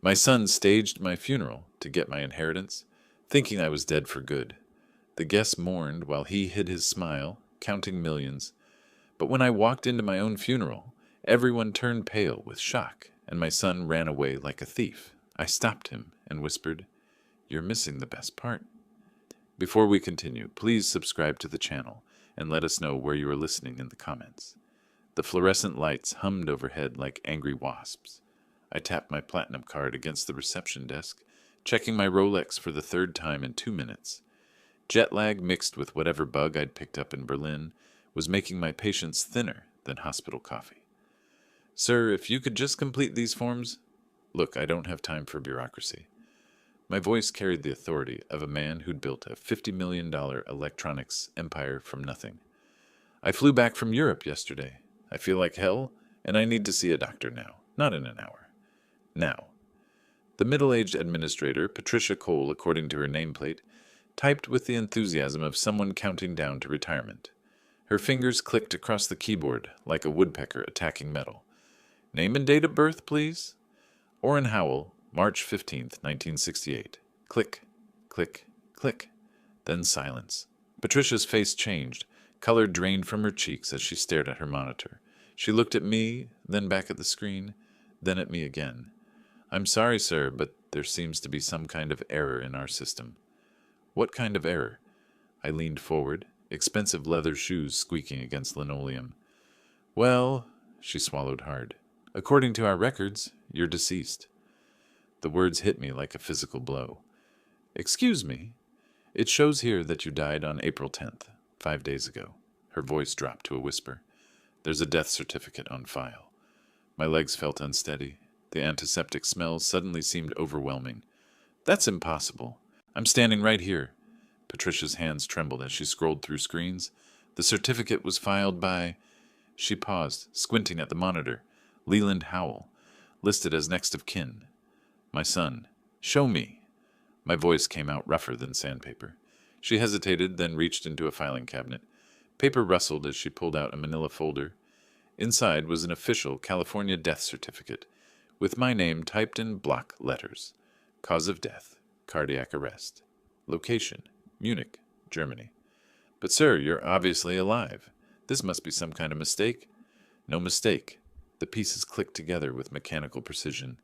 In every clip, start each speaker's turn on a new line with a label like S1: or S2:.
S1: My son staged my funeral to get my inheritance, thinking I was dead for good. The guests mourned while he hid his smile, counting millions. But when I walked into my own funeral, everyone turned pale with shock, and my son ran away like a thief. I stopped him and whispered, "You're missing the best part." Before we continue, please subscribe to the channel and let us know where you are listening in the comments. The fluorescent lights hummed overhead like angry wasps. I tapped my platinum card against the reception desk, checking my Rolex for the third time in 2 minutes. Jet lag mixed with whatever bug I'd picked up in Berlin was making my patience thinner than hospital coffee. "Sir, if you could just complete these forms." "Look, I don't have time for bureaucracy." My voice carried the authority of a man who'd built a $50 million electronics empire from nothing. "I flew back from Europe yesterday. I feel like hell, and I need to see a doctor now, not in an hour. Now." The middle-aged administrator, Patricia Cole according to her nameplate, typed with the enthusiasm of someone counting down to retirement. Her fingers clicked across the keyboard like a woodpecker attacking metal. "Name and date of birth, please." "Orrin Howell, March 15th, 1968. Click, click, click. Then silence. Patricia's face changed. Color drained from her cheeks as she stared at her monitor. She looked at me, then back at the screen, then at me again. "I'm sorry, sir, but there seems to be some kind of error in our system." "What kind of error?" I leaned forward, expensive leather shoes squeaking against linoleum. "Well," she swallowed hard, "according to our records, you're deceased." The words hit me like a physical blow. "Excuse me. It shows here that you died on April 10th, 5 days ago." Her voice dropped to a whisper. "There's a death certificate on file." My legs felt unsteady. The antiseptic smell suddenly seemed overwhelming. "That's impossible. I'm standing right here." Patricia's hands trembled as she scrolled through screens. "The certificate was filed by—" She paused, squinting at the monitor. "Leland Howell, listed as next of kin. My son. Show me." My voice came out rougher than sandpaper. She hesitated, then reached into a filing cabinet. Paper rustled as she pulled out a manila folder. Inside was an official California death certificate, with my name typed in block letters. Cause of death, cardiac arrest. Location, Munich, Germany. "But sir, you're obviously alive. This must be some kind of mistake." "No mistake." The pieces clicked together with mechanical precision.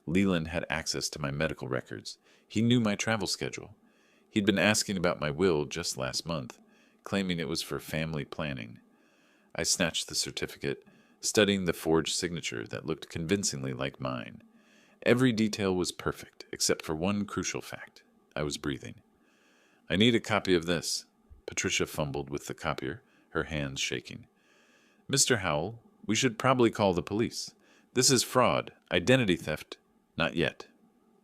S1: Leland had access to my medical records. He knew my travel schedule. He'd been asking about my will just last month, claiming it was for family planning. I snatched the certificate, studying the forged signature that looked convincingly like mine. Every detail was perfect, except for one crucial fact. I was breathing. "I need a copy of this." Patricia fumbled with the copier, her hands shaking. "Mr. Howell, we should probably call the police. This is fraud, identity theft." "Not yet."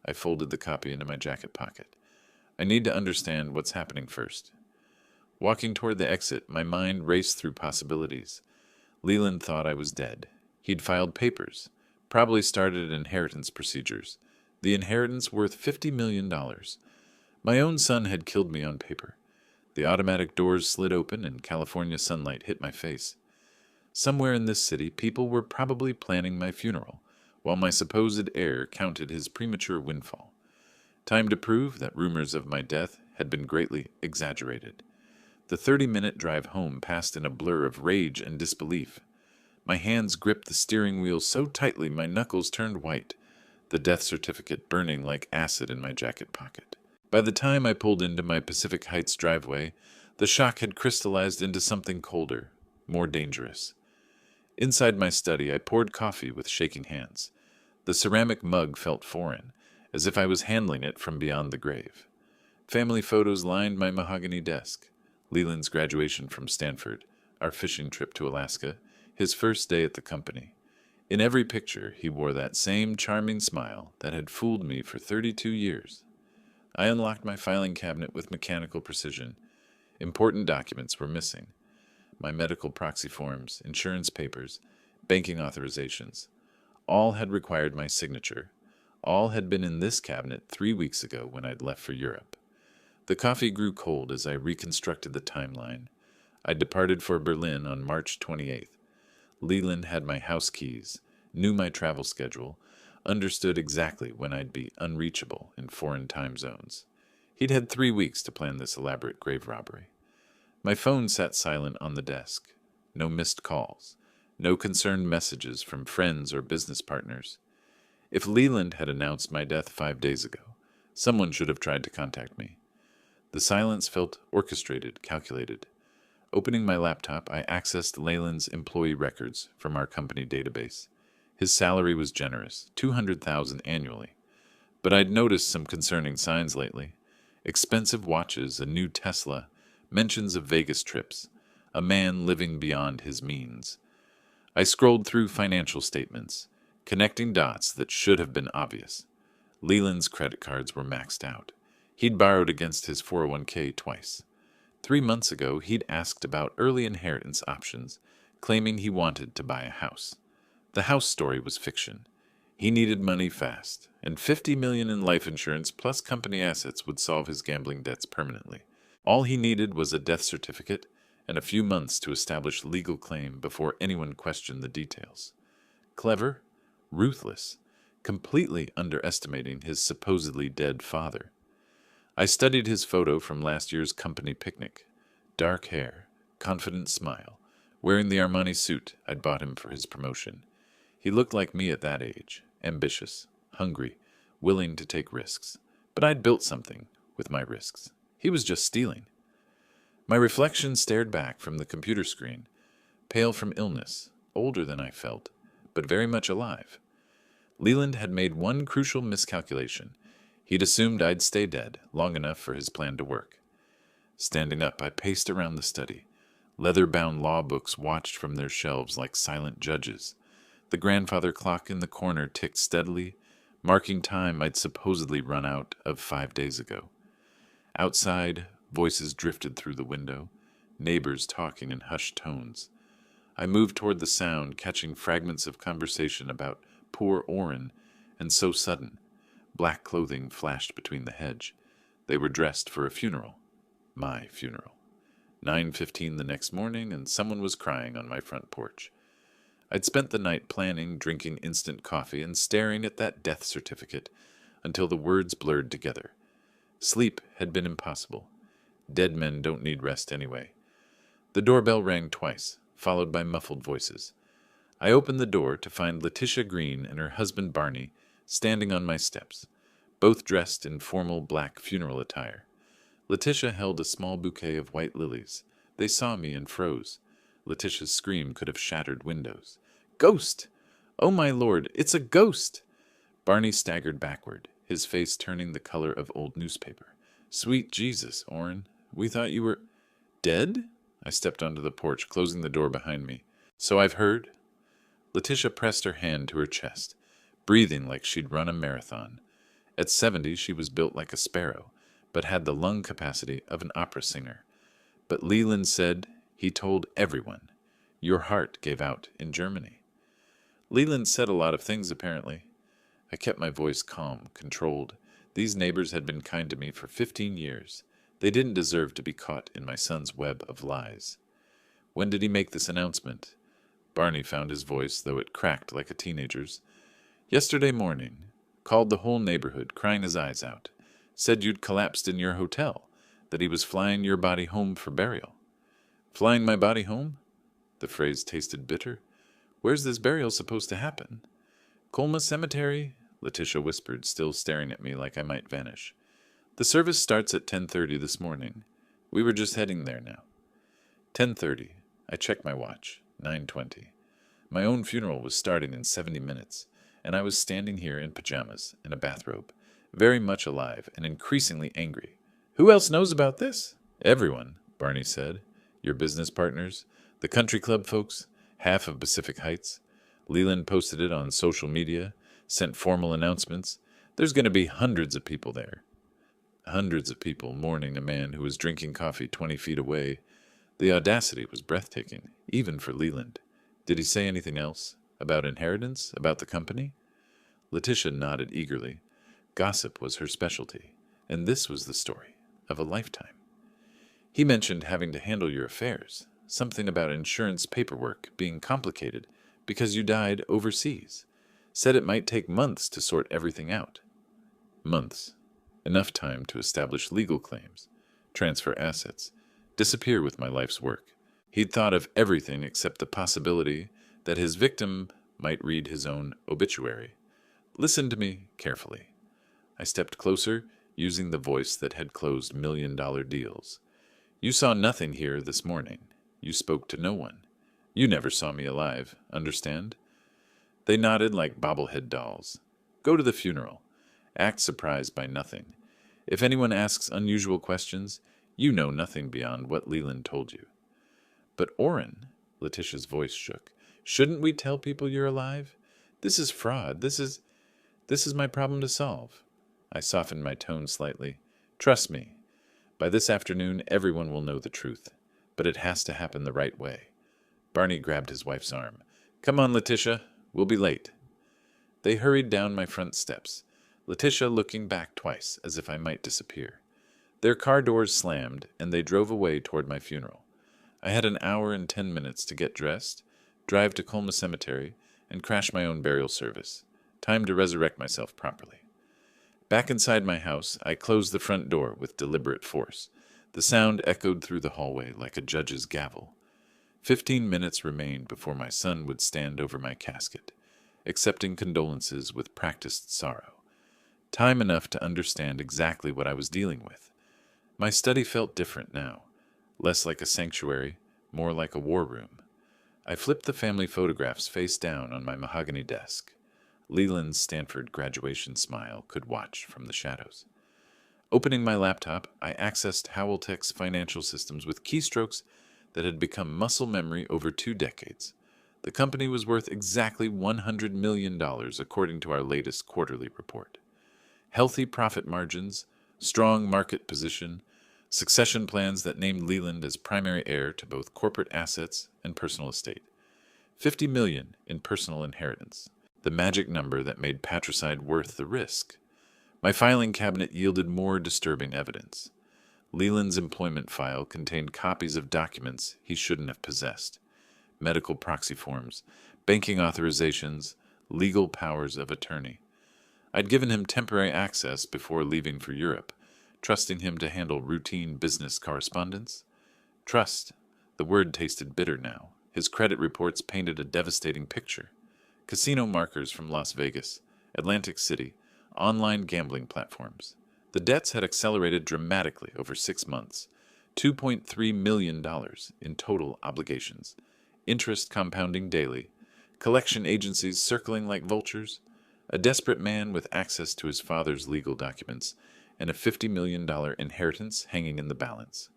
S1: I folded the copy into my jacket pocket. "I need to understand what's happening first." Walking toward the exit, my mind raced through possibilities. Leland thought I was dead. He'd filed papers, probably started inheritance procedures. The inheritance worth $50 million. My own son had killed me on paper. The automatic doors slid open and California sunlight hit my face. Somewhere in this city, people were probably planning my funeral, while my supposed heir counted his premature windfall. Time to prove that rumors of my death had been greatly exaggerated. The 30-minute drive home passed in a blur of rage and disbelief. My hands gripped the steering wheel so tightly my knuckles turned white, the death certificate burning like acid in my jacket pocket. By the time I pulled into my Pacific Heights driveway, the shock had crystallized into something colder, more dangerous. Inside my study, I poured coffee with shaking hands. The ceramic mug felt foreign, as if I was handling it from beyond the grave. Family photos lined my mahogany desk. Leland's graduation from Stanford, our fishing trip to Alaska, his first day at the company. In every picture, he wore that same charming smile that had fooled me for 32 years. I unlocked my filing cabinet with mechanical precision. Important documents were missing. My medical proxy forms, insurance papers, banking authorizations. All had required my signature. All had been in this cabinet 3 weeks ago when I'd left for Europe. The coffee grew cold as I reconstructed the timeline. I departed for Berlin on March 28th. Leland had my house keys, knew my travel schedule, understood exactly when I'd be unreachable in foreign time zones. He'd had 3 weeks to plan this elaborate grave robbery. My phone sat silent on the desk. No missed calls. No concerned messages from friends or business partners. If Leland had announced my death 5 days ago, someone should have tried to contact me. The silence felt orchestrated, calculated. Opening my laptop, I accessed Leland's employee records from our company database. His salary was generous, $200,000 annually. But I'd noticed some concerning signs lately. Expensive watches, a new Tesla, mentions of Vegas trips, a man living beyond his means. I scrolled through financial statements, connecting dots that should have been obvious. Leland's credit cards were maxed out. He'd borrowed against his 401k twice. 3 months ago, he'd asked about early inheritance options, claiming he wanted to buy a house. The house story was fiction. He needed money fast, and $50 million in life insurance plus company assets would solve his gambling debts permanently. All he needed was a death certificate and a few months to establish legal claim before anyone questioned the details. Clever, ruthless, completely underestimating his supposedly dead father. I studied his photo from last year's company picnic. Dark hair, confident smile, wearing the Armani suit I'd bought him for his promotion. He looked like me at that age, ambitious, hungry, willing to take risks. But I'd built something with my risks. He was just stealing. My reflection stared back from the computer screen, pale from illness, older than I felt, but very much alive. Leland had made one crucial miscalculation. He'd assumed I'd stay dead long enough for his plan to work. Standing up, I paced around the study. Leather-bound law books watched from their shelves like silent judges. The grandfather clock in the corner ticked steadily, marking time I'd supposedly run out of 5 days ago. Outside, voices drifted through the window, neighbors talking in hushed tones. I moved toward the sound, catching fragments of conversation about poor Orrin, and so sudden. Black clothing flashed between the hedge. They were dressed for a funeral. My funeral. 9:15 the next morning, and someone was crying on my front porch. I'd spent the night planning, drinking instant coffee, and staring at that death certificate until the words blurred together. Sleep had been impossible. Dead men don't need rest anyway. The doorbell rang twice, followed by muffled voices. I opened the door to find Letitia Green and her husband Barney standing on my steps, both dressed in formal black funeral attire. Letitia held a small bouquet of white lilies. They saw me and froze. Letitia's scream could have shattered windows. "Ghost! Oh, my lord, it's a ghost!" Barney staggered backward, his face turning the color of old newspaper. "Sweet Jesus, Orrin, we thought you were dead?" I stepped onto the porch, closing the door behind me. "So I've heard." Letitia pressed her hand to her chest, breathing like she'd run a marathon. At 70, she was built like a sparrow, but had the lung capacity of an opera singer. But Leland said he told everyone, "Your heart gave out in Germany." Leland said a lot of things, apparently. I kept my voice calm, controlled. These neighbors had been kind to me for 15 years. They didn't deserve to be caught in my son's web of lies. "When did he make this announcement?" Barney found his voice, though it cracked like a teenager's. "Yesterday morning. Called the whole neighborhood, crying his eyes out. Said you'd collapsed in your hotel, that he was flying your body home for burial." "Flying my body home?" The phrase tasted bitter. "Where's this burial supposed to happen?" "Colma Cemetery," Letitia whispered, still staring at me like I might vanish. "The service starts at 10:30 this morning. We were just heading there now." 10:30. I checked my watch. 9:20. My own funeral was starting in 70 minutes, and I was standing here in pajamas, in a bathrobe, very much alive and increasingly angry. "Who else knows about this?" "Everyone," Barney said. "Your business partners, the country club folks, half of Pacific Heights. Leland posted it on social media, sent formal announcements. There's going to be hundreds of people there." Hundreds of people mourning a man who was drinking coffee 20 feet away. The audacity was breathtaking, even for Leland. Did he say anything else? About inheritance? About the company? Letitia nodded eagerly. Gossip was her specialty, and this was the story of a lifetime. "He mentioned having to handle your affairs, something about insurance paperwork being complicated because you died overseas. said it might take months to sort everything out. Months. Enough time to establish legal claims, transfer assets, disappear with my life's work. He'd thought of everything except the possibility that his victim might read his own obituary. Listen to me carefully. I stepped closer, using the voice that had closed million-dollar deals. You saw nothing here this morning. You spoke to no one. You never saw me alive, understand? They nodded like bobblehead dolls. Go to the funeral. Act surprised by nothing. If anyone asks unusual questions, you know nothing beyond what Leland told you. But Orrin, Letitia's voice shook. Shouldn't we tell people you're alive? This is fraud. This is my problem to solve. I softened my tone slightly. Trust me. By this afternoon, everyone will know the truth. But it has to happen the right way. Barney grabbed his wife's arm. Come on, Letitia. We'll be late. They hurried down my front steps, Letitia looking back twice, as if I might disappear. Their car doors slammed, and they drove away toward my funeral. I had an hour and 10 minutes to get dressed, drive to Colma Cemetery, and crash my own burial service. Time to resurrect myself properly. Back inside my house, I closed the front door with deliberate force. The sound echoed through the hallway like a judge's gavel. 15 minutes remained before my son would stand over my casket, accepting condolences with practiced sorrow. Time enough to understand exactly what I was dealing with. My study felt different now, less like a sanctuary, more like a war room. I flipped the family photographs face down on my mahogany desk. Leland's Stanford graduation smile could watch from the shadows. Opening my laptop, I accessed Howell-Tech's financial systems with keystrokes that had become muscle memory over 2 decades. The company was worth exactly $100 million according to our latest quarterly report. Healthy profit margins, strong market position, succession plans that named Leland as primary heir to both corporate assets and personal estate. $50 million in personal inheritance, the magic number that made patricide worth the risk. My filing cabinet yielded more disturbing evidence. Leland's employment file contained copies of documents he shouldn't have possessed. Medical proxy forms, banking authorizations, legal powers of attorney. I'd given him temporary access before leaving for Europe, trusting him to handle routine business correspondence. Trust. The word tasted bitter now. His credit reports painted a devastating picture. Casino markers from Las Vegas, Atlantic City, online gambling platforms. The debts had accelerated dramatically over 6 months. $2.3 million in total obligations. Interest compounding daily. Collection agencies circling like vultures. A desperate man with access to his father's legal documents, and a $50 million inheritance hanging in the balance.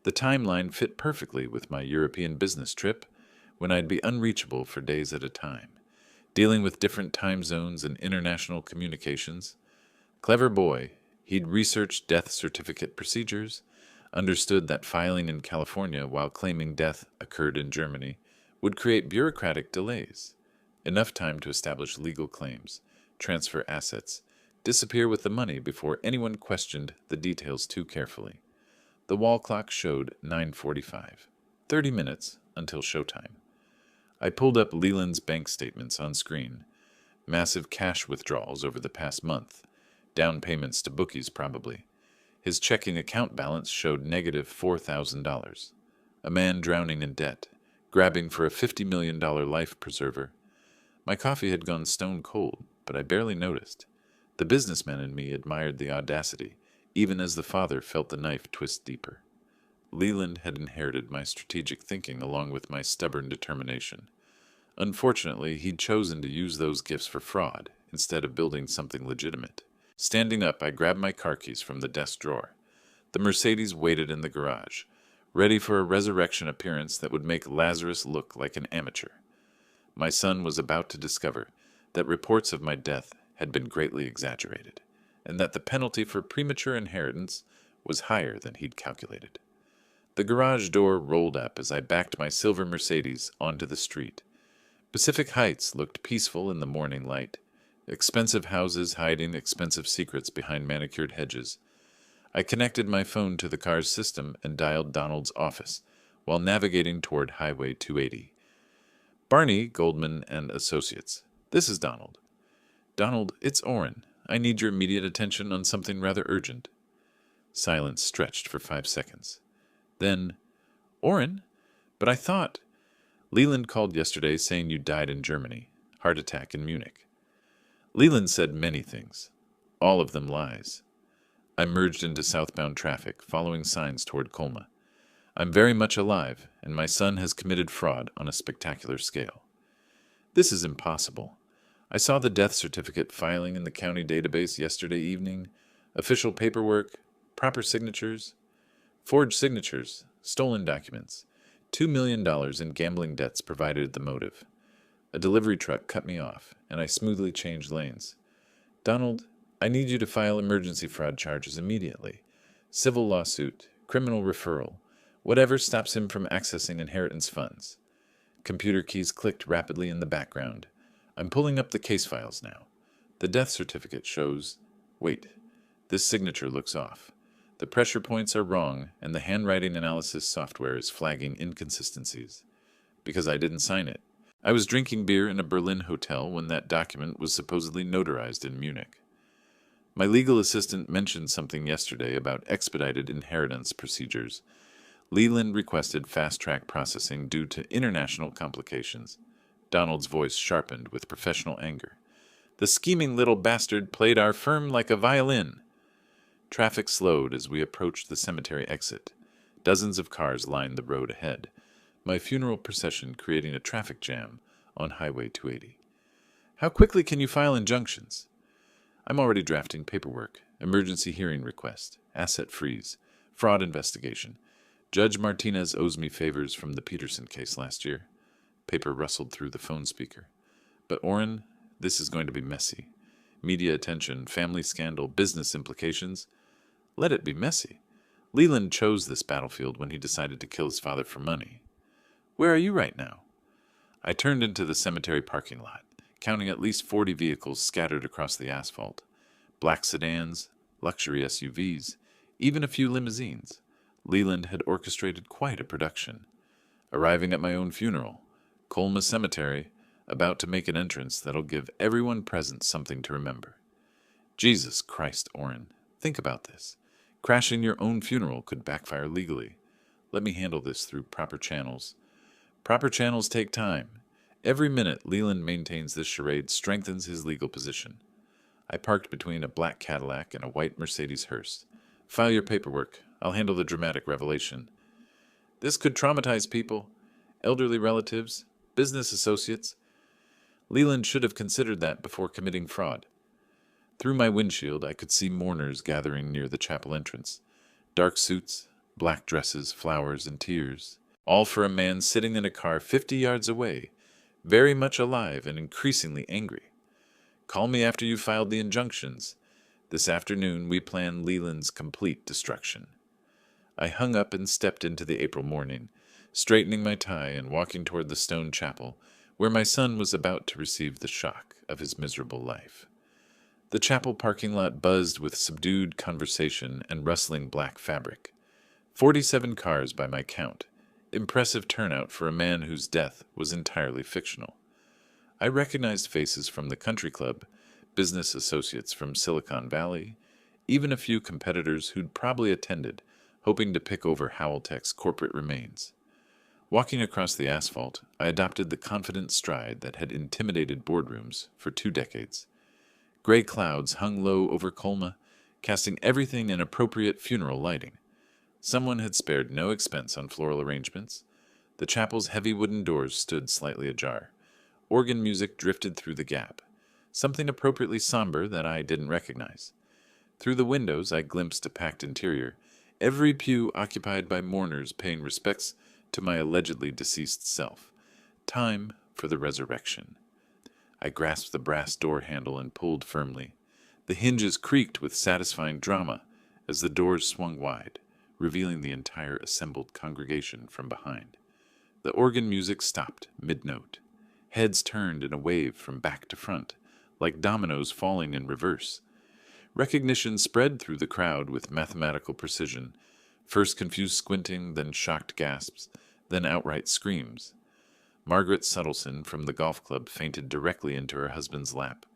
S1: The timeline fit perfectly with my European business trip, when I'd be unreachable for days at a time, dealing with different time zones and international communications. Clever boy, he'd researched death certificate procedures, understood that filing in California while claiming death occurred in Germany would create bureaucratic delays. Enough time to establish legal claims, transfer assets, disappear with the money before anyone questioned the details too carefully. The wall clock showed 9:45. 30 minutes until showtime. I pulled up Leland's bank statements on screen. Massive cash withdrawals over the past month. Down payments to bookies, probably. His checking account balance showed negative $4,000. A man drowning in debt, grabbing for a $50 million life preserver. My coffee had gone stone cold, but I barely noticed. The businessman in me admired the audacity, even as the father felt the knife twist deeper. Leland had inherited my strategic thinking along with my stubborn determination. Unfortunately, he'd chosen to use those gifts for fraud instead of building something legitimate. Standing up, I grabbed my car keys from the desk drawer. The Mercedes waited in the garage, ready for a resurrection appearance that would make Lazarus look like an amateur. My son was about to discover that reports of my death had been greatly exaggerated, and that the penalty for premature inheritance was higher than he'd calculated. The garage door rolled up as I backed my silver Mercedes onto the street. Pacific Heights looked peaceful in the morning light, expensive houses hiding expensive secrets behind manicured hedges. I connected my phone to the car's system and dialed Donald's office while navigating toward Highway 280. Barney, Goldman and Associates. This is Donald. Donald, it's Orrin. I need your immediate attention on something rather urgent. Silence stretched for 5 seconds. Then, Orrin? But I thought... Leland called yesterday saying you died in Germany. Heart attack in Munich. Leland said many things. All of them lies. I merged into southbound traffic, following signs toward Colma. I'm very much alive, and my son has committed fraud on a spectacular scale. This is impossible. I saw the death certificate filing in the county database yesterday evening. Official paperwork, proper signatures, forged signatures, stolen documents. $2 million in gambling debts provided the motive. A delivery truck cut me off, and I smoothly changed lanes. Donald, I need you to file emergency fraud charges immediately. Civil lawsuit, criminal referral, whatever stops him from accessing inheritance funds. Computer keys clicked rapidly in the background. I'm pulling up the case files now. The death certificate shows... Wait, this signature looks off. The pressure points are wrong, and the handwriting analysis software is flagging inconsistencies. Because I didn't sign it. I was drinking beer in a Berlin hotel when that document was supposedly notarized in Munich. My legal assistant mentioned something yesterday about expedited inheritance procedures. Leland requested fast-track processing due to international complications. Donald's voice sharpened with professional anger. The scheming little bastard played our firm like a violin. Traffic slowed as we approached the cemetery exit. Dozens of cars lined the road ahead. My funeral procession creating a traffic jam on Highway 280. How quickly can you file injunctions? I'm already drafting paperwork, emergency hearing request, asset freeze, fraud investigation. Judge Martinez owes me favors from the Peterson case last year. Paper rustled through the phone speaker. But Orrin, this is going to be messy. Media attention, family scandal, business implications. Let it be messy. Leland chose this battlefield when he decided to kill his father for money. Where are you right now? I turned into the cemetery parking lot, counting at least 40 vehicles scattered across the asphalt. Black sedans, luxury SUVs, even a few limousines. Leland had orchestrated quite a production. Arriving at my own funeral, Colma Cemetery, about to make an entrance that'll give everyone present something to remember. Jesus Christ, Orrin, think about this. Crashing your own funeral could backfire legally. Let me handle this through proper channels. Proper channels take time. Every minute Leland maintains this charade strengthens his legal position. I parked between a black Cadillac and a white Mercedes hearse. File your paperwork. I'll handle the dramatic revelation. This could traumatize people, elderly relatives, business associates. Leland should have considered that before committing fraud. Through my windshield, I could see mourners gathering near the chapel entrance. Dark suits, black dresses, flowers, and tears. All for a man sitting in a car 50 yards away, very much alive and increasingly angry. Call me after you filed the injunctions. This afternoon we plan Leland's complete destruction. I hung up and stepped into the April morning, straightening my tie and walking toward the stone chapel, where my son was about to receive the shock of his miserable life. The chapel parking lot buzzed with subdued conversation and rustling black fabric. 47 cars by my count. Impressive turnout for a man whose death was entirely fictional. I recognized faces from the country club, business associates from Silicon Valley, even a few competitors who'd probably attended, hoping to pick over Howeltech's corporate remains. Walking across the asphalt, I adopted the confident stride that had intimidated boardrooms for 2 decades. Gray clouds hung low over Colma, casting everything in appropriate funeral lighting. Someone had spared no expense on floral arrangements. The chapel's heavy wooden doors stood slightly ajar. Organ music drifted through the gap, something appropriately somber that I didn't recognize. Through the windows I glimpsed a packed interior, every pew occupied by mourners paying respects to my allegedly deceased self. Time for the resurrection. I grasped the brass door handle and pulled firmly. The hinges creaked with satisfying drama as the doors swung wide, revealing the entire assembled congregation from behind. The organ music stopped mid-note. Heads turned in a wave from back to front, like dominoes falling in reverse. Recognition spread through the crowd with mathematical precision, first confused squinting, then shocked gasps, then outright screams. Margaret Suttleson from the golf club fainted directly into her husband's lap.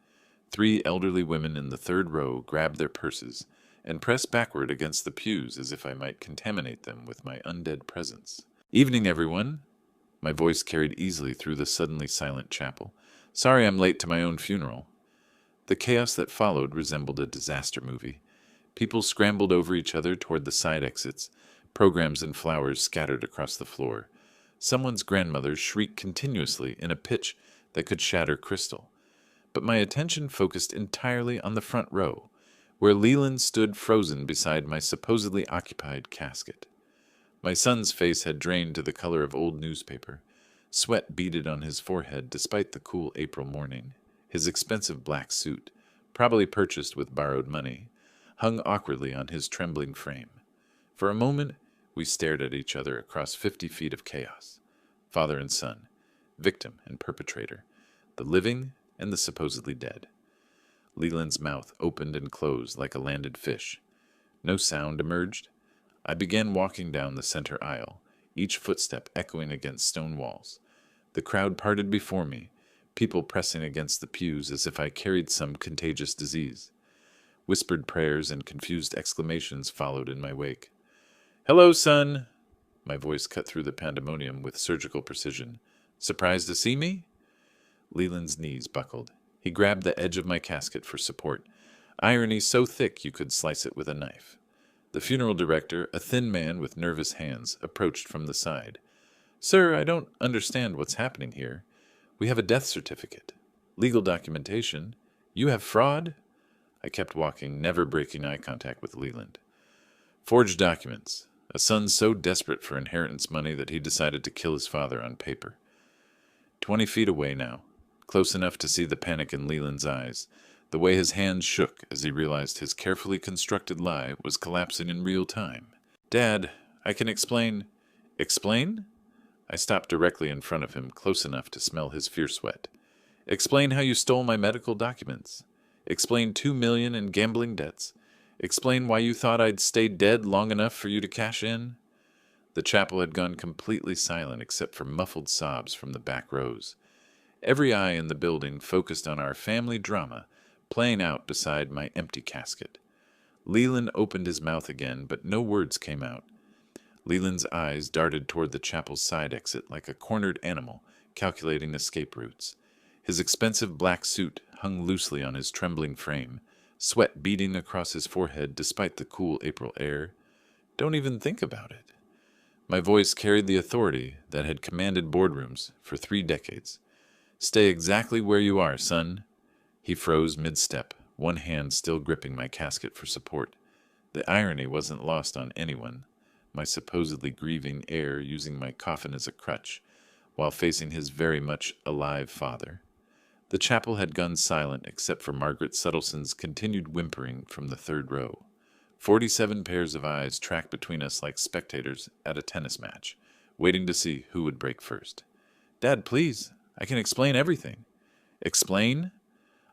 S1: 3 elderly women in the third row grabbed their purses and pressed backward against the pews as if I might contaminate them with my undead presence. "Evening, everyone." My voice carried easily through the suddenly silent chapel. "Sorry I'm late to my own funeral." The chaos that followed resembled a disaster movie. People scrambled over each other toward the side exits, programs and flowers scattered across the floor. Someone's grandmother shrieked continuously in a pitch that could shatter crystal. But my attention focused entirely on the front row, where Leland stood frozen beside my supposedly occupied casket. My son's face had drained to the color of old newspaper. Sweat beaded on his forehead despite the cool April morning. His expensive black suit, probably purchased with borrowed money, hung awkwardly on his trembling frame. For a moment, we stared at each other across 50 feet of chaos. Father and son, victim and perpetrator, the living and the supposedly dead. Leland's mouth opened and closed like a landed fish. No sound emerged. I began walking down the center aisle, each footstep echoing against stone walls. The crowd parted before me, people pressing against the pews as if I carried some contagious disease. Whispered prayers and confused exclamations followed in my wake. "Hello, son!" My voice cut through the pandemonium with surgical precision. "Surprised to see me?" Leland's knees buckled. He grabbed the edge of my casket for support, irony so thick you could slice it with a knife. The funeral director, a thin man with nervous hands, approached from the side. "Sir, I don't understand what's happening here. We have a death certificate, legal documentation. You have fraud?" I kept walking, never breaking eye contact with Leland. "Forged documents. A son so desperate for inheritance money that he decided to kill his father on paper." 20 feet away now, close enough to see the panic in Leland's eyes, the way his hands shook as he realized his carefully constructed lie was collapsing in real time. "Dad, I can explain." "Explain?" I stopped directly in front of him, close enough to smell his fierce sweat. "Explain how you stole my medical documents. Explain 2 million in gambling debts. Explain why you thought I'd stay dead long enough for you to cash in." The chapel had gone completely silent except for muffled sobs from the back rows. Every eye in the building focused on our family drama playing out beside my empty casket. Leland opened his mouth again, but no words came out. Leland's eyes darted toward the chapel's side exit like a cornered animal calculating escape routes. His expensive black suit hung loosely on his trembling frame, sweat beading across his forehead despite the cool April air. "Don't even think about it." My voice carried the authority that had commanded boardrooms for 3 decades. "Stay exactly where you are, son." He froze mid-step, one hand still gripping my casket for support. The irony wasn't lost on anyone, my supposedly grieving heir using my coffin as a crutch, while facing his very much alive father. The chapel had gone silent except for Margaret Suttleson's continued whimpering from the third row. 47 pairs of eyes tracked between us like spectators at a tennis match, waiting to see who would break first. "Dad, please, I can explain everything." "Explain?"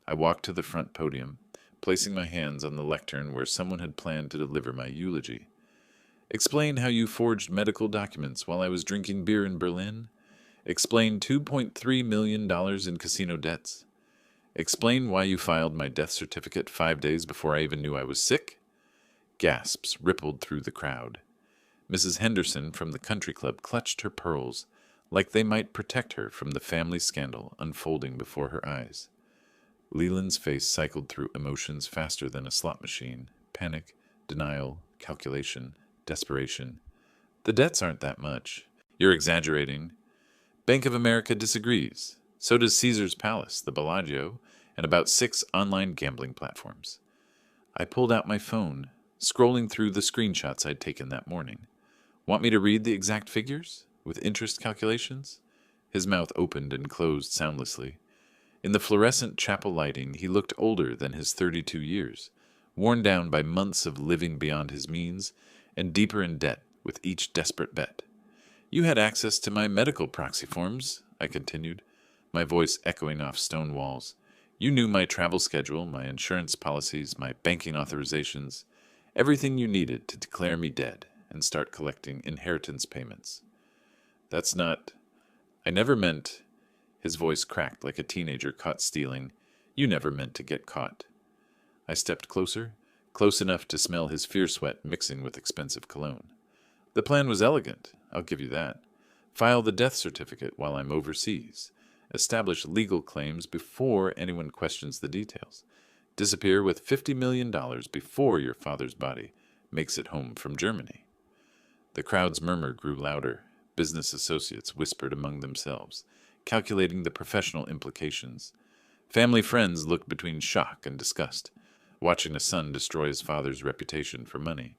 S1: I walked to the front podium, placing my hands on the lectern where someone had planned to deliver my eulogy. "Explain how you forged medical documents while I was drinking beer in Berlin. Explain $2.3 million in casino debts. Explain why you filed my death certificate 5 days before I even knew I was sick." Gasps rippled through the crowd. Mrs. Henderson from the country club clutched her pearls, like they might protect her from the family scandal unfolding before her eyes. Leland's face cycled through emotions faster than a slot machine. Panic, denial, calculation, desperation. "The debts aren't that much." "You're exaggerating." "Bank of America disagrees. So does Caesar's Palace, the Bellagio, and about 6 online gambling platforms." I pulled out my phone, scrolling through the screenshots I'd taken that morning. "Want me to read the exact figures? With interest calculations?" His mouth opened and closed soundlessly. In the fluorescent chapel lighting, he looked older than his 32 years, worn down by months of living beyond his means, and deeper in debt with each desperate bet. "You had access to my medical proxy forms," I continued, my voice echoing off stone walls. "You knew my travel schedule, my insurance policies, my banking authorizations, everything you needed to declare me dead and start collecting inheritance payments." "That's not..." I never meant, his voice cracked like a teenager caught stealing. You never meant to get caught. I stepped closer, close enough to smell his fear sweat mixing with expensive cologne. The plan was elegant, I'll give you that. File the death certificate while I'm overseas. Establish legal claims before anyone questions the details. Disappear with $50 million before your father's body makes it home from Germany. The crowd's murmur grew louder. Business associates whispered among themselves, calculating the professional implications. Family friends looked between shock and disgust, watching a son destroy his father's reputation for money.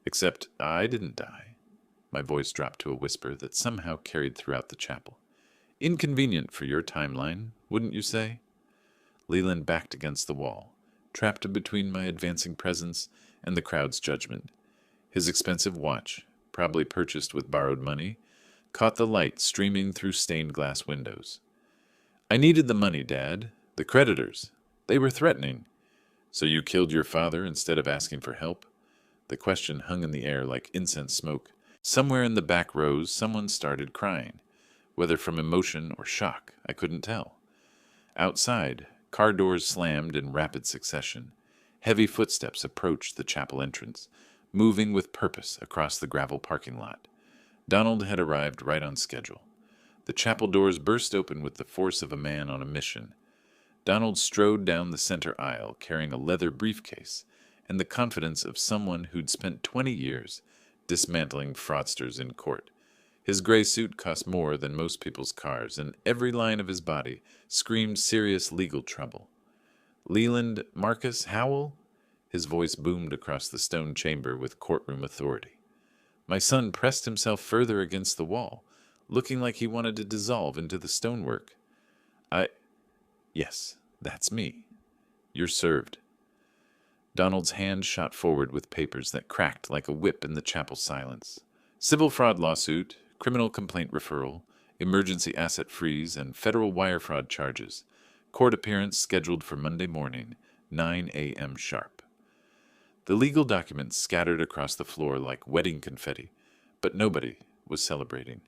S1: Except I didn't die. My voice dropped to a whisper that somehow carried throughout the chapel. Inconvenient for your timeline, wouldn't you say? Leland backed against the wall, trapped between my advancing presence and the crowd's judgment. His expensive watch, probably purchased with borrowed money, caught the light streaming through stained glass windows. I needed the money, Dad. The creditors. They were threatening. So you killed your father instead of asking for help? The question hung in the air like incense smoke. Somewhere in the back rows, someone started crying. Whether from emotion or shock, I couldn't tell. Outside, car doors slammed in rapid succession. Heavy footsteps approached the chapel entrance, moving with purpose across the gravel parking lot. Donald had arrived right on schedule. The chapel doors burst open with the force of a man on a mission. Donald strode down the center aisle carrying a leather briefcase and the confidence of someone who'd spent 20 years dismantling fraudsters in court. His gray suit cost more than most people's cars, and every line of his body screamed serious legal trouble. Leland Marcus Howell? His voice boomed across the stone chamber with courtroom authority. My son pressed himself further against the wall, looking like he wanted to dissolve into the stonework. Yes, that's me. You're served. Donald's hand shot forward with papers that cracked like a whip in the chapel silence. Civil fraud lawsuit, criminal complaint referral, emergency asset freeze, and federal wire fraud charges. Court appearance scheduled for Monday morning, 9 a.m. sharp. The legal documents scattered across the floor like wedding confetti, but nobody was celebrating.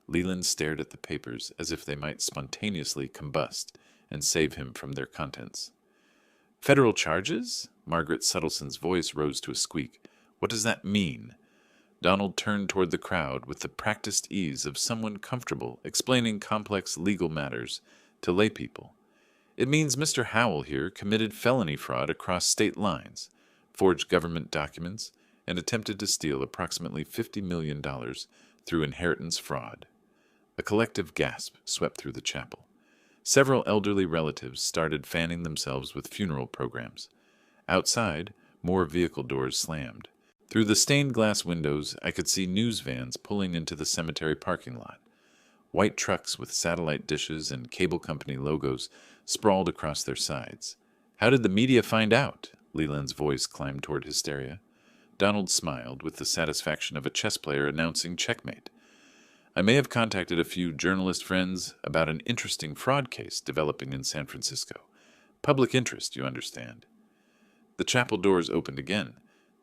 S1: Leland stared at the papers as if they might spontaneously combust and save him from their contents. Federal charges? Margaret Suttelson's voice rose to a squeak. What does that mean? Donald turned toward the crowd with the practiced ease of someone comfortable explaining complex legal matters to laypeople. It means Mr. Howell here committed felony fraud across state lines, forged government documents, and attempted to steal approximately $50 million through inheritance fraud. A collective gasp swept through the chapel. Several elderly relatives started fanning themselves with funeral programs. Outside, more vehicle doors slammed. Through the stained glass windows, I could see news vans pulling into the cemetery parking lot. White trucks with satellite dishes and cable company logos sprawled across their sides. How did the media find out? Leland's voice climbed toward hysteria. Donald smiled with the satisfaction of a chess player announcing checkmate. I may have contacted a few journalist friends about an interesting fraud case developing in San Francisco. Public interest, you understand. The chapel doors opened again,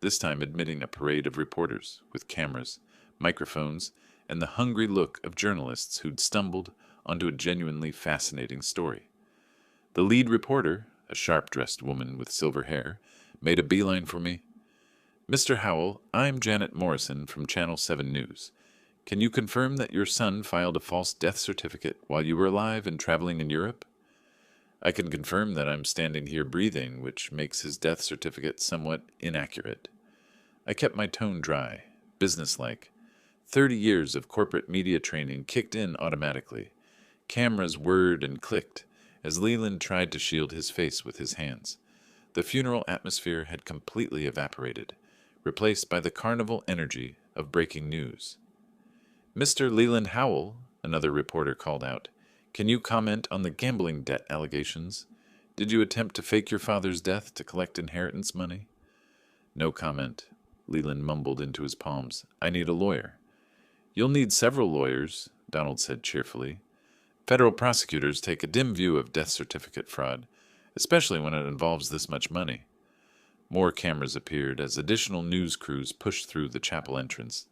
S1: this time admitting a parade of reporters with cameras, microphones, and the hungry look of journalists who'd stumbled onto a genuinely fascinating story. The lead reporter, a sharp-dressed woman with silver hair, made a beeline for me. Mr. Howell, I'm Janet Morrison from Channel 7 News. Can you confirm that your son filed a false death certificate while you were alive and traveling in Europe? I can confirm that I'm standing here breathing, which makes his death certificate somewhat inaccurate. I kept my tone dry, businesslike. 30 years of corporate media training kicked in automatically. Cameras whirred and clicked as Leland tried to shield his face with his hands. The funeral atmosphere had completely evaporated, replaced by the carnival energy of breaking news. Mr. Leland Howell, another reporter called out, can you comment on the gambling debt allegations? Did you attempt to fake your father's death to collect inheritance money? No comment. Leland mumbled into his palms. I need a lawyer. You'll need several lawyers, Donald said cheerfully. Federal prosecutors take a dim view of death certificate fraud, especially when it involves this much money. More cameras appeared as additional news crews pushed through the chapel entrance.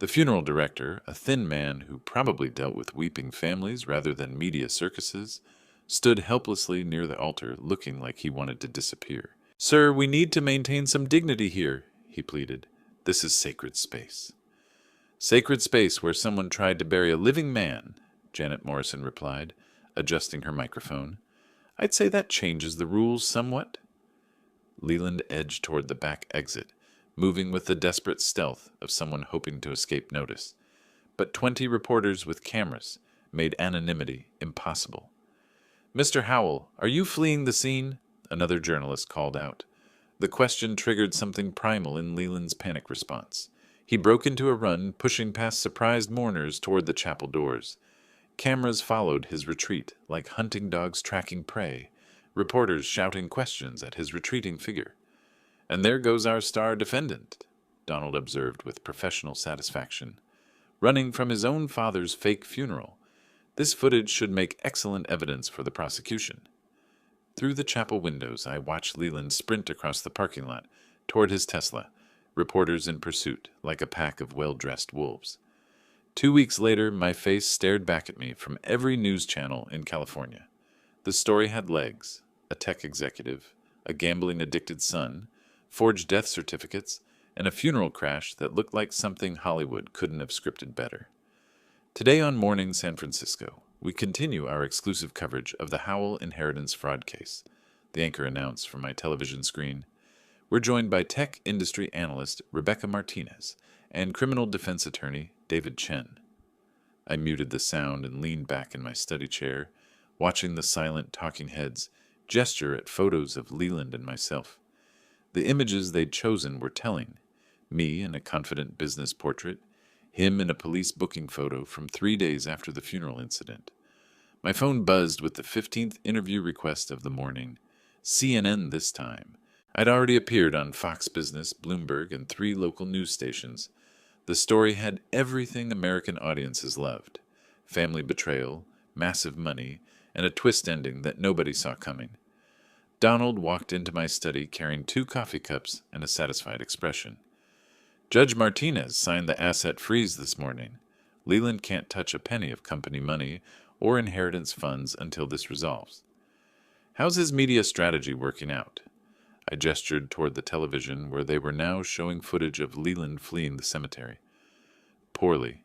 S1: The funeral director, a thin man who probably dealt with weeping families rather than media circuses, stood helplessly near the altar, looking like he wanted to disappear. "Sir, we need to maintain some dignity here," he pleaded. "This is sacred space." "Sacred space where someone tried to bury a living man," Janet Morrison replied, adjusting her microphone. "I'd say that changes the rules somewhat." Leland edged toward the back exit, moving with the desperate stealth of someone hoping to escape notice. But 20 reporters with cameras made anonymity impossible. "Mr. Howell, are you fleeing the scene?" another journalist called out. The question triggered something primal in Leland's panic response. He broke into a run, pushing past surprised mourners toward the chapel doors. Cameras followed his retreat like hunting dogs tracking prey, reporters shouting questions at his retreating figure. "And there goes our star defendant," Donald observed with professional satisfaction, "running from his own father's fake funeral. This footage should make excellent evidence for the prosecution." Through the chapel windows, I watched Leland sprint across the parking lot toward his Tesla, reporters in pursuit, like a pack of well-dressed wolves. 2 weeks later, my face stared back at me from every news channel in California. The story had legs: a tech executive, a gambling-addicted son, forged death certificates, and a funeral crash that looked like something Hollywood couldn't have scripted better. Today on Morning San Francisco, we continue our exclusive coverage of the Howell inheritance fraud case, the anchor announced from my television screen. We're joined by tech industry analyst Rebecca Martinez and criminal defense attorney David Chen. I muted the sound and leaned back in my study chair, watching the silent talking heads gesture at photos of Leland and myself. The images they'd chosen were telling: me in a confident business portrait, him in a police booking photo from 3 days after the funeral incident. My phone buzzed with the 15th interview request of the morning. CNN this time. I'd already appeared on Fox Business, Bloomberg, and 3 local news stations. The story had everything American audiences loved: family betrayal, massive money, and a twist ending that nobody saw coming. Donald walked into my study carrying 2 coffee cups and a satisfied expression. "Judge Martinez signed the asset freeze this morning. Leland can't touch a penny of company money or inheritance funds until this resolves." "How's his media strategy working out?" I gestured toward the television where they were now showing footage of Leland fleeing the cemetery. "Poorly."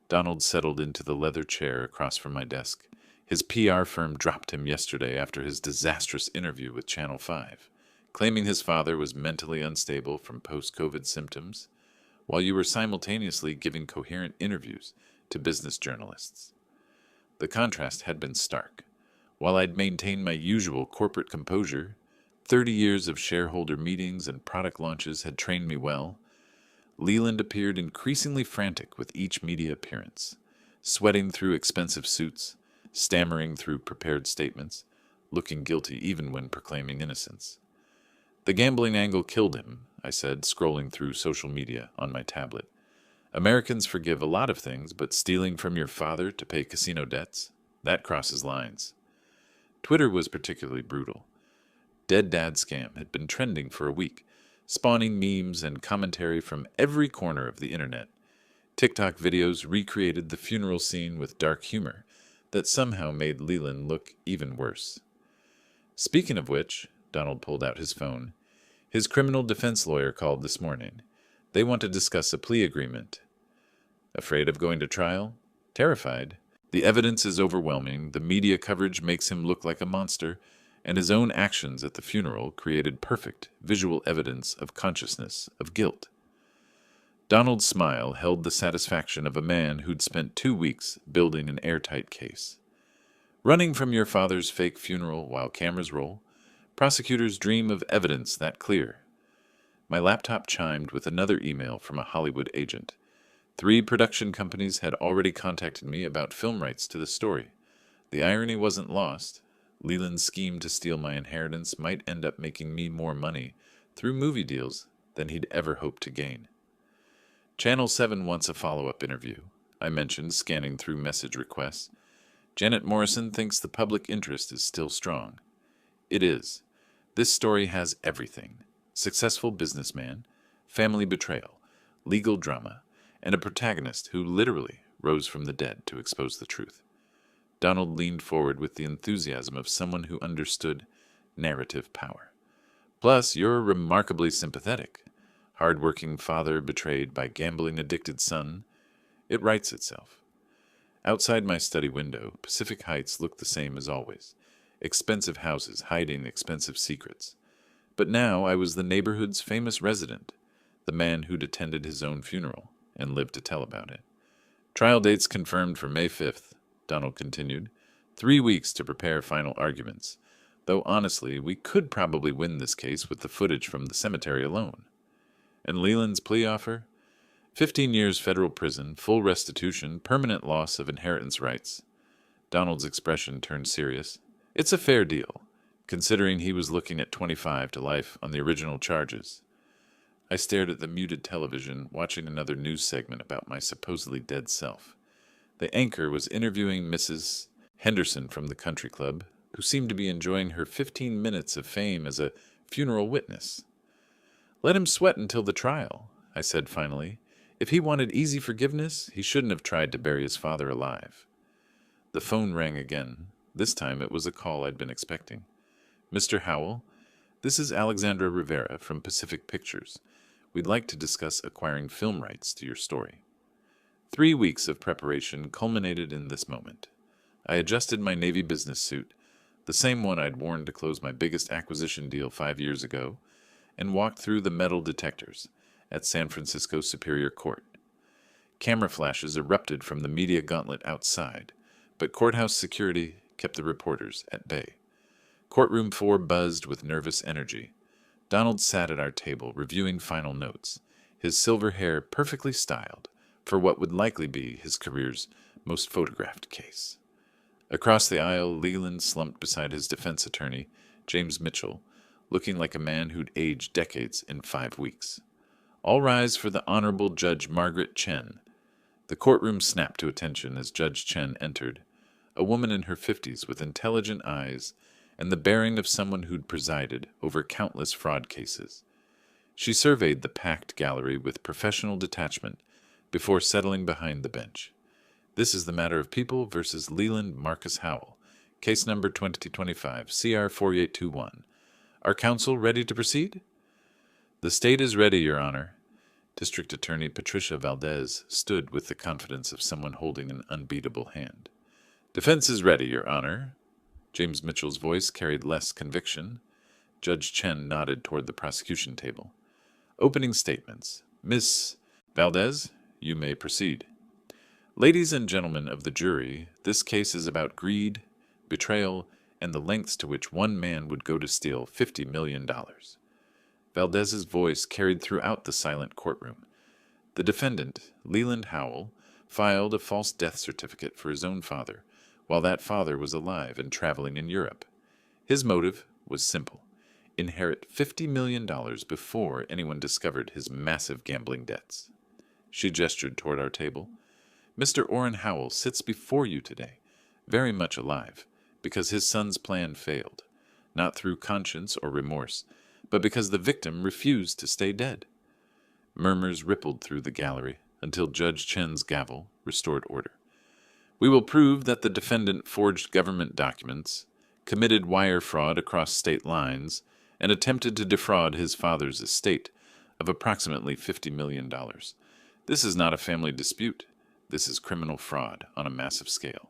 S1: Donald settled into the leather chair across from my desk. His PR firm dropped him yesterday after his disastrous interview with Channel 5, claiming his father was mentally unstable from post-COVID symptoms, while you were simultaneously giving coherent interviews to business journalists. The contrast had been stark. While I'd maintained my usual corporate composure, 30 years of shareholder meetings and product launches had trained me well. Leland appeared increasingly frantic with each media appearance, sweating through expensive suits, stammering through prepared statements, looking guilty even when proclaiming innocence. "The gambling angle killed him," I said, scrolling through social media on my tablet. "Americans forgive a lot of things, but stealing from your father to pay casino debts? That crosses lines." Twitter was particularly brutal. Dead Dad Scam had been trending for a week, spawning memes and commentary from every corner of the internet. TikTok videos recreated the funeral scene with dark humor that somehow made Leland look even worse. "Speaking of which," Donald pulled out his phone, "his criminal defense lawyer called this morning. They want to discuss a plea agreement." "Afraid of going to trial?" "Terrified. The evidence is overwhelming, the media coverage makes him look like a monster, and his own actions at the funeral created perfect visual evidence of consciousness of guilt." Donald's smile held the satisfaction of a man who'd spent 2 weeks building an airtight case. "Running from your father's fake funeral while cameras roll? Prosecutors dream of evidence that clear." My laptop chimed with another email from a Hollywood agent. 3 production companies had already contacted me about film rights to the story. The irony wasn't lost. Leland's scheme to steal my inheritance might end up making me more money through movie deals than he'd ever hoped to gain. "Channel 7 wants a follow-up interview," I mentioned, scanning through message requests. "Janet Morrison thinks the public interest is still strong." It is. This story has everything: successful businessman, family betrayal, legal drama, and a protagonist who literally rose from the dead to expose the truth. Donald leaned forward with the enthusiasm of someone who understood narrative power. Plus, you're remarkably sympathetic. Hard-working father betrayed by gambling-addicted son. It writes itself. Outside my study window, Pacific Heights looked the same as always. Expensive houses hiding expensive secrets. But now I was the neighborhood's famous resident, the man who'd attended his own funeral and lived to tell about it. Trial dates confirmed for May 5th, Donald continued. 3 weeks to prepare final arguments, though honestly, we could probably win this case with the footage from the cemetery alone. And Leland's plea offer? 15 years federal prison, full restitution, permanent loss of inheritance rights. Donald's expression turned serious. It's a fair deal, considering he was looking at 25 to life on the original charges. I stared at the muted television, watching another news segment about my supposedly dead self. The anchor was interviewing Mrs. Henderson from the country club, who seemed to be enjoying her 15 minutes of fame as a funeral witness. Let him sweat until the trial, I said finally. If he wanted easy forgiveness, he shouldn't have tried to bury his father alive. The phone rang again. This time it was a call I'd been expecting. Mr. Howell, this is Alexandra Rivera from Pacific Pictures. We'd like to discuss acquiring film rights to your story. 3 weeks of preparation culminated in this moment. I adjusted my Navy business suit, the same one I'd worn to close my biggest acquisition deal 5 years ago, and walked through the metal detectors at San Francisco Superior Court. Camera flashes erupted from the media gauntlet outside, but courthouse security kept the reporters at bay. Courtroom 4 buzzed with nervous energy. Donald sat at our table, reviewing final notes, his silver hair perfectly styled for what would likely be his career's most photographed case. Across the aisle, Leland slumped beside his defense attorney, James Mitchell, looking like a man who'd aged decades in 5 weeks. All rise for the Honorable Judge Margaret Chen. The courtroom snapped to attention as Judge Chen entered, a woman in her 50s with intelligent eyes and the bearing of someone who'd presided over countless fraud cases. She surveyed the packed gallery with professional detachment before settling behind the bench. This is the matter of People versus Leland Marcus Howell, case number 2025, CR 4821. Are counsel ready to proceed? The state is ready, Your Honor. District Attorney Patricia Valdez stood with the confidence of someone holding an unbeatable hand. Defense is ready, Your Honor. James Mitchell's voice carried less conviction. Judge Chen nodded toward the prosecution table. Opening statements. Miss Valdez, you may proceed. Ladies and gentlemen of the jury, this case is about greed, betrayal, and the lengths to which one man would go to steal $50 million. Valdez's voice carried throughout the silent courtroom. The defendant, Leland Howell, filed a false death certificate for his own father, while that father was alive and traveling in Europe. His motive was simple: inherit $50 million before anyone discovered his massive gambling debts. She gestured toward our table. Mr. Orrin Howell sits before you today, very much alive, because his son's plan failed, not through conscience or remorse, but because the victim refused to stay dead. Murmurs rippled through the gallery until Judge Chen's gavel restored order. We will prove that the defendant forged government documents, committed wire fraud across state lines, and attempted to defraud his father's estate of approximately $50 million. This is not a family dispute. This is criminal fraud on a massive scale.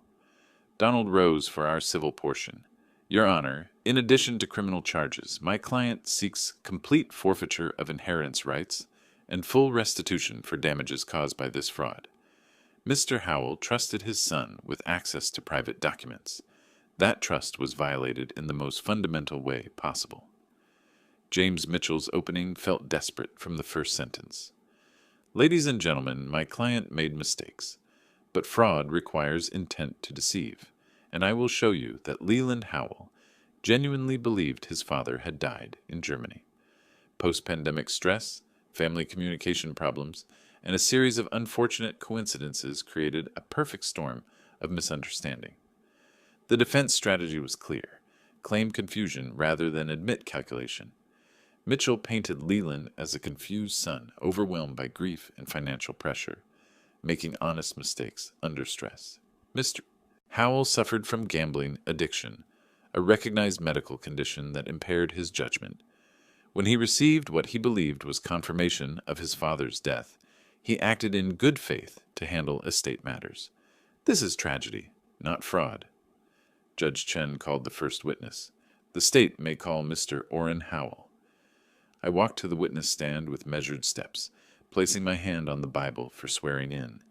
S1: Donald rose for our civil portion. Your Honor, in addition to criminal charges, my client seeks complete forfeiture of inheritance rights and full restitution for damages caused by this fraud. Mr. Howell trusted his son with access to private documents. That trust was violated in the most fundamental way possible. James Mitchell's opening felt desperate from the first sentence. Ladies and gentlemen, my client made mistakes, but fraud requires intent to deceive, and I will show you that Leland Howell genuinely believed his father had died in Germany. Post-pandemic stress, family communication problems, and a series of unfortunate coincidences created a perfect storm of misunderstanding. The defense strategy was clear: claim confusion rather than admit calculation. Mitchell painted Leland as a confused son, overwhelmed by grief and financial pressure. making honest mistakes under stress. Mr. Howell suffered from gambling addiction, a recognized medical condition that impaired his judgment. When he received what he believed was confirmation of his father's death, he acted in good faith to handle estate matters. This is tragedy, not fraud. Judge Chen called the first witness. The state may call Mr. Orrin Howell. I walked to the witness stand with measured steps, placing my hand on the Bible for swearing in.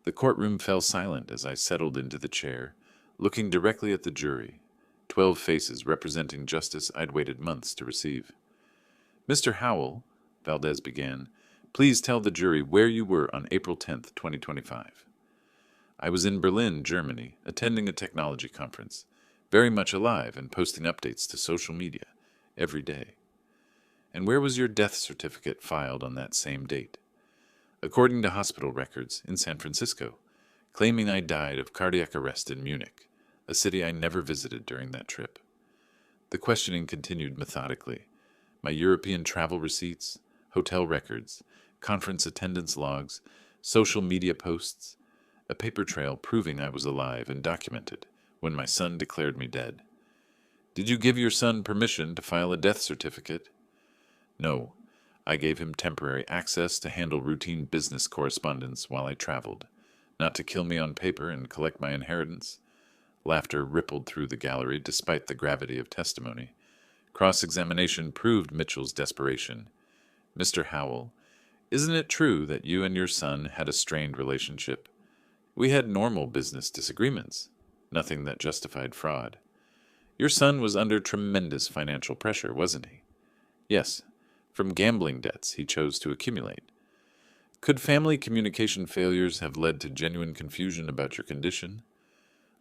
S1: The courtroom fell silent as I settled into the chair, looking directly at the jury, 12 faces representing justice I'd waited months to receive. Mr. Howell, Valdez began, please tell the jury where you were on April 10th, 2025. I was in Berlin, Germany, attending a technology conference, very much alive and posting updates to social media every day. And where was your death certificate filed on that same date? According to hospital records, in San Francisco, claiming I died of cardiac arrest in Munich, a city I never visited during that trip. The questioning continued methodically. My European travel receipts, hotel records, conference attendance logs, social media posts, a paper trail proving I was alive and documented when my son declared me dead. Did you give your son permission to file a death certificate? No. I gave him temporary access to handle routine business correspondence while I traveled, not to kill me on paper and collect my inheritance. Laughter rippled through the gallery despite the gravity of testimony. Cross-examination proved Mitchell's desperation. Mr. Howell, isn't it true that you and your son had a strained relationship? We had normal business disagreements, nothing that justified fraud. Your son was under tremendous financial pressure, wasn't he? Yes, from gambling debts he chose to accumulate. Could family communication failures have led to genuine confusion about your condition?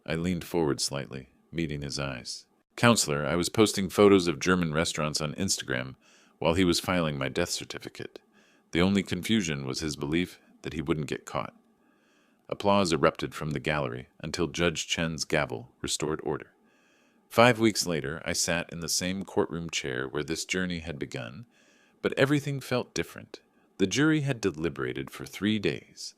S1: I leaned forward slightly, meeting his eyes. Counselor, I was posting photos of German restaurants on Instagram while he was filing my death certificate. The only confusion was his belief that he wouldn't get caught. Applause erupted from the gallery until Judge Chen's gavel restored order. 5 weeks later, I sat in the same courtroom chair where this journey had begun, but everything felt different. The jury had deliberated for 3 days,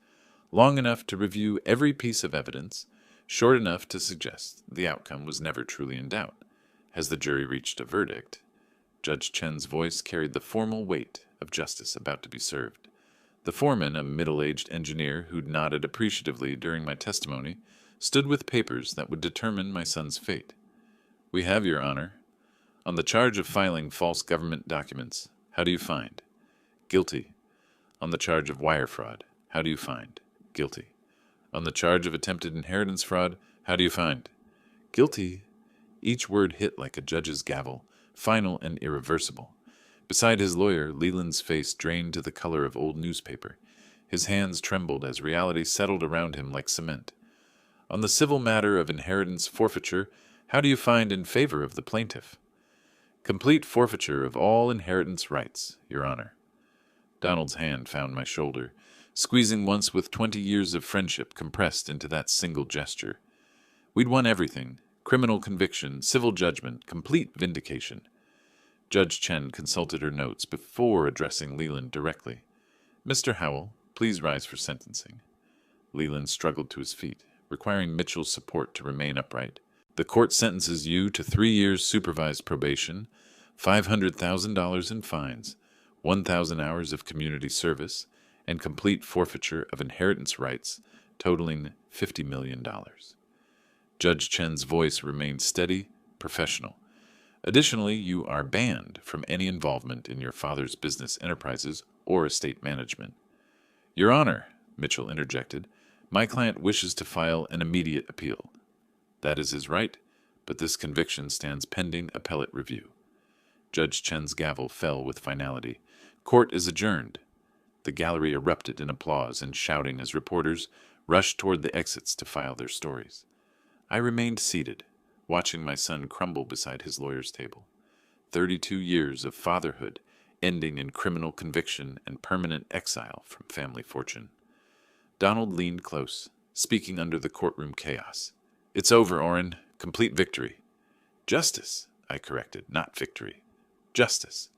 S1: long enough to review every piece of evidence, short enough to suggest the outcome was never truly in doubt. Has the jury reached a verdict? Judge Chen's voice carried the formal weight of justice about to be served. The foreman, a middle-aged engineer who'd nodded appreciatively during my testimony, stood with papers that would determine my son's fate. We have, Your Honor. On the charge of filing false government documents, how do you find? Guilty. On the charge of wire fraud, how do you find? Guilty. On the charge of attempted inheritance fraud, how do you find? Guilty. Each word hit like a judge's gavel, final and irreversible. Beside his lawyer, Leland's face drained to the color of old newspaper. His hands trembled as reality settled around him like cement. On the civil matter of inheritance forfeiture, how do you find in favor of the plaintiff? Complete forfeiture of all inheritance rights, Your Honor. Donald's hand found my shoulder, squeezing once with 20 years of friendship compressed into that single gesture. We'd won everything. Criminal conviction, civil judgment, complete vindication. Judge Chen consulted her notes before addressing Leland directly. Mr. Howell, please rise for sentencing. Leland struggled to his feet, requiring Mitchell's support to remain upright. The court sentences you to 3 years supervised probation, $500,000 in fines, 1,000 hours of community service, and complete forfeiture of inheritance rights, totaling $50 million. Judge Chen's voice remained steady, professional. Additionally, you are banned from any involvement in your father's business enterprises or estate management. Your Honor, Mitchell interjected, my client wishes to file an immediate appeal. That is his right, but this conviction stands pending appellate review. Judge Chen's gavel fell with finality. Court is adjourned. The gallery erupted in applause and shouting as reporters rushed toward the exits to file their stories. I remained seated, watching my son crumble beside his lawyer's table. 32 years of fatherhood ending in criminal conviction and permanent exile from family fortune. Donald leaned close, speaking under the courtroom chaos. It's over, Orrin. Complete victory. Justice, I corrected, not victory. Justice.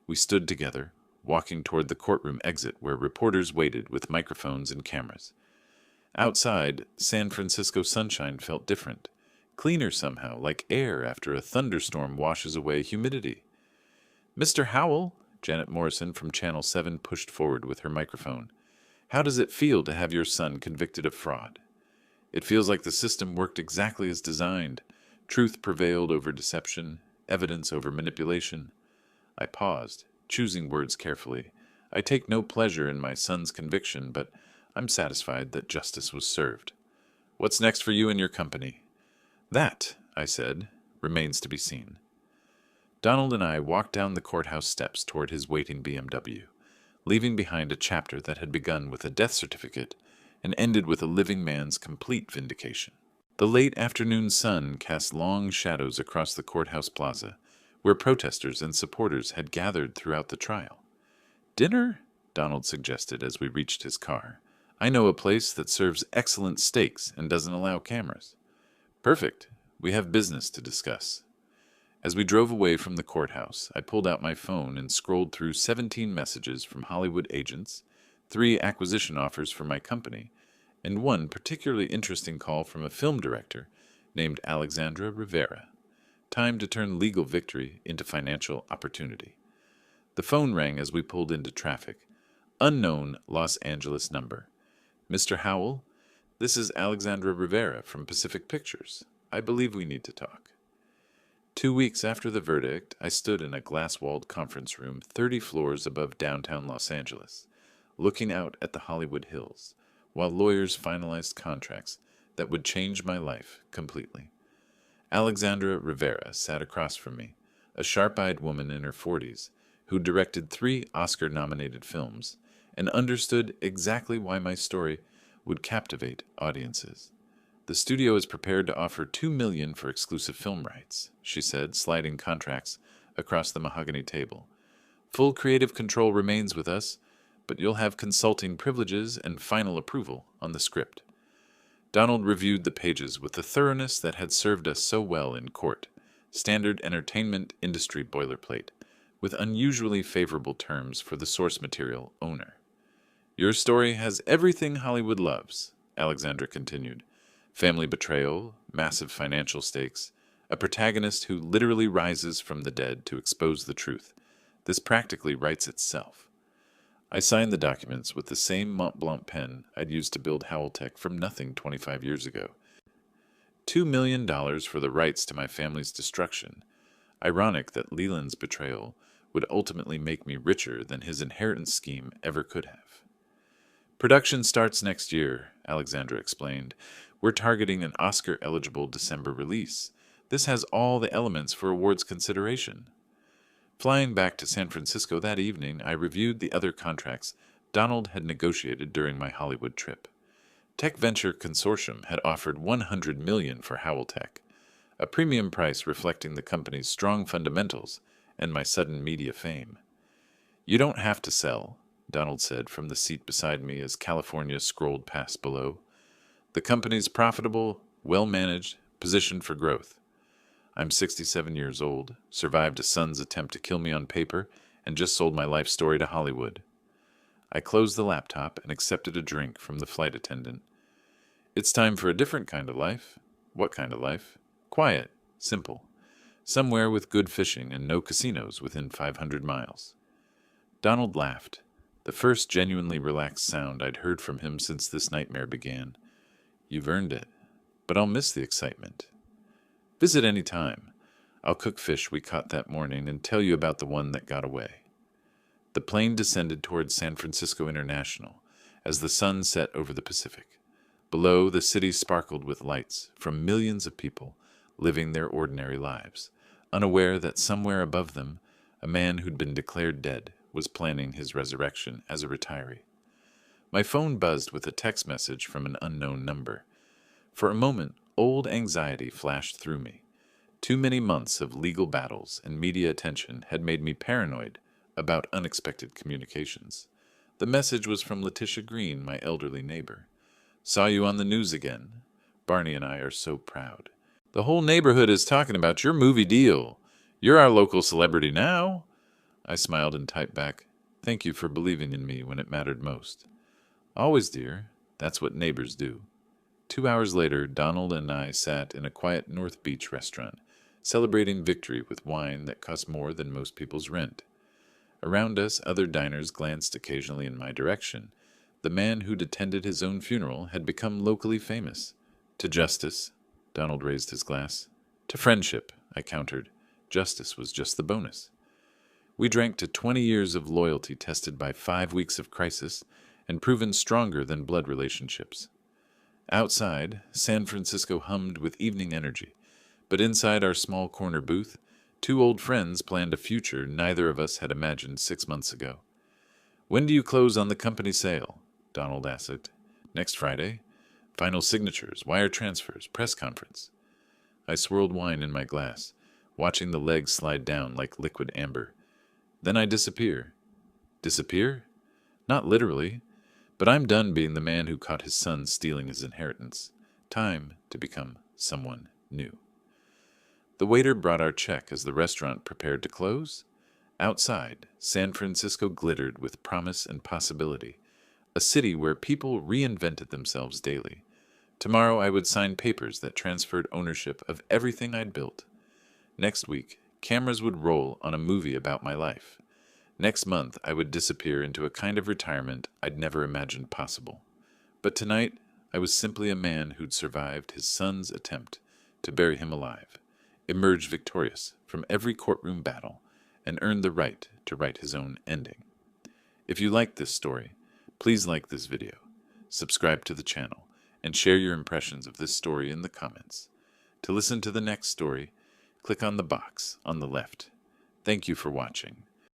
S1: We stood together, walking toward the courtroom exit where reporters waited with microphones and cameras. Outside, San Francisco sunshine felt different, cleaner somehow, like air after a thunderstorm washes away humidity. "Mr. Howell," Janet Morrison from Channel 7 pushed forward with her microphone. "How does it feel to have your son convicted of fraud?" "It feels like the system worked exactly as designed. Truth prevailed over deception, evidence over manipulation." I paused, choosing words carefully. "I take no pleasure in my son's conviction, but I'm satisfied that justice was served. What's next for you and your company?" "That," I said, "remains to be seen." Donald and I walked down the courthouse steps toward his waiting BMW, leaving behind a chapter that had begun with a death certificate and ended with a living man's complete vindication. The late afternoon sun cast long shadows across the courthouse plaza, where protesters and supporters had gathered throughout the trial. "Dinner?" Donald suggested as we reached his car. "I know a place that serves excellent steaks and doesn't allow cameras." "Perfect. We have business to discuss." As we drove away from the courthouse, I pulled out my phone and scrolled through 17 messages from Hollywood agents, 3 acquisition offers for my company, and one particularly interesting call from a film director named Alexandra Rivera. Time to turn legal victory into financial opportunity. The phone rang as we pulled into traffic. Unknown Los Angeles number. "Mr. Howell, this is Alexandra Rivera from Pacific Pictures. I believe we need to talk." 2 weeks after the verdict, I stood in a glass-walled conference room 30 floors above downtown Los Angeles, looking out at the Hollywood Hills, while lawyers finalized contracts that would change my life completely. Alexandra Rivera sat across from me, a sharp-eyed woman in her 40s, who directed 3 Oscar-nominated films and understood exactly why my story would captivate audiences. "The studio is prepared to offer $2 million for exclusive film rights," she said, sliding contracts across the mahogany table. "Full creative control remains with us, but you'll have consulting privileges and final approval on the script." Donald reviewed the pages with the thoroughness that had served us so well in court, standard entertainment industry boilerplate, with unusually favorable terms for the source material owner. "Your story has everything Hollywood loves," Alexandra continued. "Family betrayal, massive financial stakes, a protagonist who literally rises from the dead to expose the truth. This practically writes itself." I signed the documents with the same Mont Blanc pen I'd used to build Howell-Tech from nothing 25 years ago. $2 million for the rights to my family's destruction. Ironic that Leland's betrayal would ultimately make me richer than his inheritance scheme ever could have. "Production starts next year," Alexandra explained. "We're targeting an Oscar-eligible December release. This has all the elements for awards consideration." Flying back to San Francisco that evening, I reviewed the other contracts Donald had negotiated during my Hollywood trip. Tech Venture Consortium had offered $100 million for Howell-Tech, a premium price reflecting the company's strong fundamentals and my sudden media fame. "You don't have to sell," Donald said from the seat beside me as California scrolled past below. "The company's profitable, well-managed, positioned for growth. I'm 67 years old, survived a son's attempt to kill me on paper, and just sold my life story to Hollywood." I closed the laptop and accepted a drink from the flight attendant. "It's time for a different kind of life." "What kind of life?" "Quiet, simple. Somewhere with good fishing and no casinos within 500 miles. Donald laughed, the first genuinely relaxed sound I'd heard from him since this nightmare began. "You've earned it, but I'll miss the excitement." "Visit any time. I'll cook fish we caught that morning and tell you about the one that got away." The plane descended towards San Francisco International as the sun set over the Pacific. Below, the city sparkled with lights from millions of people living their ordinary lives, unaware that somewhere above them, a man who'd been declared dead was planning his resurrection as a retiree. My phone buzzed with a text message from an unknown number. For a moment, old anxiety flashed through me. Too many months of legal battles and media attention had made me paranoid about unexpected communications. The message was from Letitia Green, my elderly neighbor. "Saw you on the news again. Barney and I are so proud. The whole neighborhood is talking about your movie deal. You're our local celebrity now." I smiled and typed back, Thank you for believing in me when it mattered most. Always, dear. That's what neighbors do. 2 hours later, Donald and I sat in a quiet North Beach restaurant, celebrating victory with wine that cost more than most people's rent. Around us, other diners glanced occasionally in my direction. The man who'd attended his own funeral had become locally famous. To justice, Donald raised his glass. To friendship, I countered. Justice was just the bonus. We drank to 20 years of loyalty tested by 5 weeks of crisis and proven stronger than blood relationships. Outside, San Francisco hummed with evening energy, but inside our small corner booth, two old friends planned a future neither of us had imagined 6 months ago. When do you close on the company sale? Donald asked. Next Friday. Final signatures, wire transfers, press conference. I swirled wine in my glass, watching the legs slide down like liquid amber. Then I disappear. Disappear? Not literally, but I'm done being the man who caught his son stealing his inheritance. Time to become someone new. The waiter brought our check as the restaurant prepared to close. Outside, San Francisco glittered with promise and possibility, a city where people reinvented themselves daily. Tomorrow I would sign papers that transferred ownership of everything I'd built. Next week, cameras would roll on a movie about my life. Next month, I would disappear into a kind of retirement I'd never imagined possible. But tonight, I was simply a man who'd survived his son's attempt to bury him alive, emerged victorious from every courtroom battle, and earned the right to write his own ending. If you like this story, please like this video, subscribe to the channel, and share your impressions of this story in the comments. To listen to the next story, click on the box on the left. Thank you for watching.